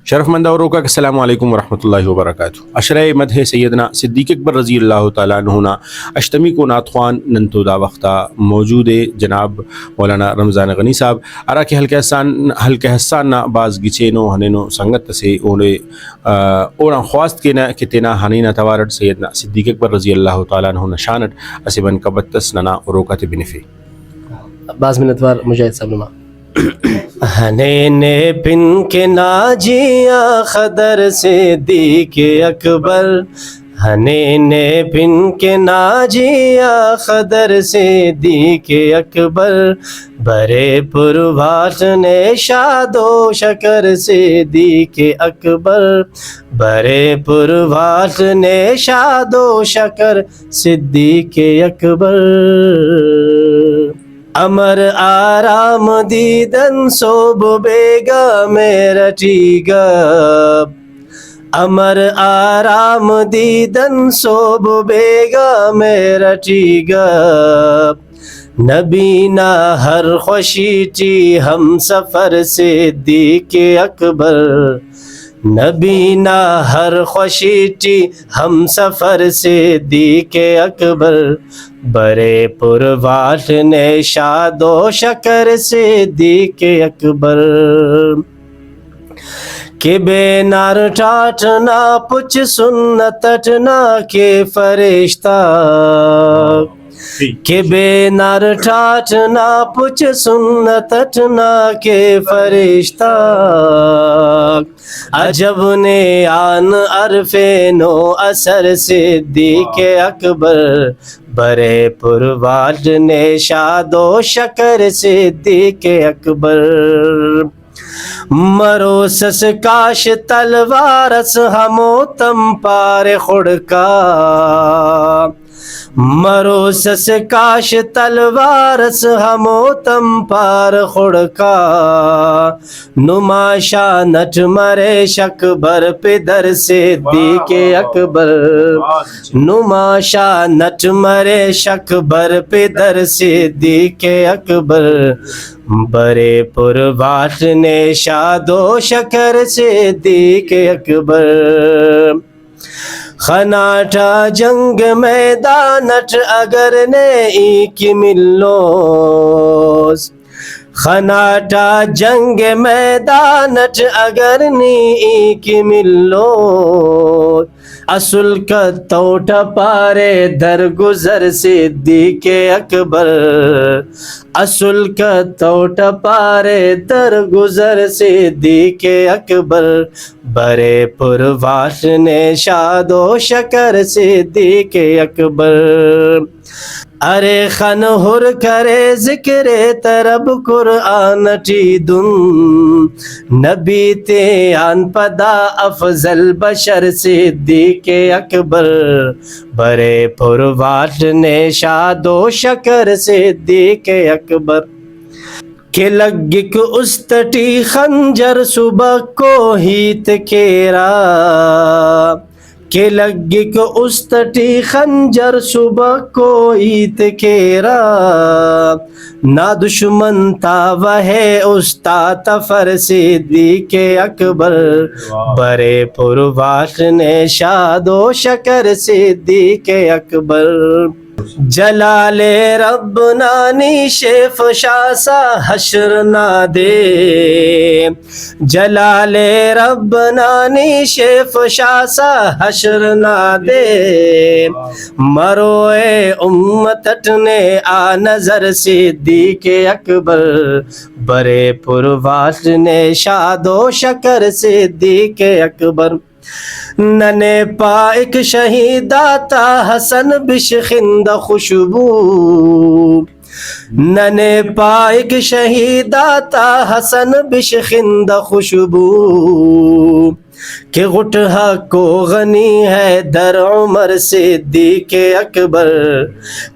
شرف مند اور روکا السلام علیکم ورحمۃ اللہ وبرکاتہ. اشرع مدح سیدنا صدیق اکبر رضی اللہ تعالیٰ عنہ اشتمی کو نعت خوان ننتو دا وقتا موجود جناب مولانا رمضان غنی صاحب ارا کے حلقہ حسان نا باز گچینو ہنینو سنگت سے اونے اونا خواست کے نا کتنا ہنینا توارد سیدنا صدیق اکبر رضی اللہ تعالیٰ عنہ نشانت اسبن کبتس ننا روکات بنفی بعض منتوار مجاہد صاحب نما ہنے پن کے ناجیا خدر صدیق اکبر ہنے پن کے ناجیا خدر صدیق اکبر برے پرواز نے شاد و شکر صدیق اکبر برے پرواز نے شاد و شکر صدیق اکبر امر آرام دیدن صوب بیگا میرا ٹیگا امر آرام دیدن صوب بیگا میرا ٹیگا نبینا ہر خوشی چی ہم سفر صدیق اکبر نبینا ہر خوشی چی ہم سفر صدیق اکبر برے پرواز نے شاد و شکر صدیق اکبر کہ بے نار ٹاٹنا پچھ سنتٹنا کے فرشتہ کہ بے نار ٹاٹنا پچھ سنتٹنا کے فرشتہ عجب نے آن عرف نو اثر صدیق اکبر برے پرواز نے شاد و شکر صدیق اکبر مرو سس کاش تلوارس ہمو تم پار خڑکا مرو سس کاش تلوارس ہمو تم پار خڑکا نماشا نٹ مرے شکبر پدر صدیق اکبر نماشا نٹ مرے شکبر پدر صدیق اکبر برے پرواز نے شاد و شکر صدیق اکبر خناٹا جنگ میدانٹ اگر نے کی ملوس خناٹا جنگ میدانٹ اگر نی کی ملو اصل کا توٹ پارے درگزر صدیق اکبر اصل کا توٹ پارے درگزر صدیق اکبر برے پرواز نے شاد و شکر صدیق اکبر ارے خن ہر کرے ذکر ترب قرآن ٹی دن نبی تے آن پدا افضل بشر صدیق اکبر برے پرواز نے شاد و شکر صدیق اکبر کہ لگک استٹی خنجر صبح کو ہیت کیرا کہ لگک استٹی خنجر صبح کو عید کیرا نا دشمن تا وہے استاد فر صدیق اکبر برے پرواز نے شاد و شکر صدیق اکبر جلال رب نانی شیف شاسا حشر نہ دے جلال رب نانی شیف شاسا حشر نہ دے مروئے امتٹ نے آ نظر صدیق اکبر برے پرواز نے شاد و شکر صدیق اکبر ننے پائک شہیداتا حسن بشخند خوشبو ننے پائک شہیداتا حسن بشخند خوشبو کہ غٹھا کو غنی ہے در عمر صدیق اکبر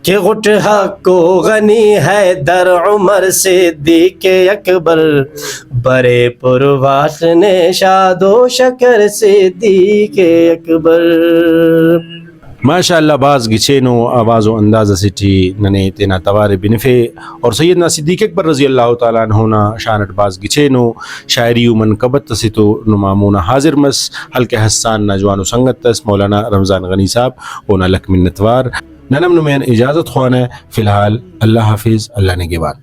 کہ غٹھا کو غنی ہے در عمر صدیق اکبر برے پرواز نے شاد و شکر صدیق اکبر ماشاءاللہ بعض گچینو آواز و انداز سٹی ننے تینا توار بنفے اور سیدنا صدیق اکبر رضی اللہ تعالیٰ عنہ شانٹ بعض گچینو شاعری و منقبت ستو نمامونا حاضر مس حلقہ حسان ناجوانو سنگتس مولانا رمضان غنی صاحب اونا لک منتوار ننم نمین اجازت خوانے فی الحال اللہ حافظ اللہ نگہبان.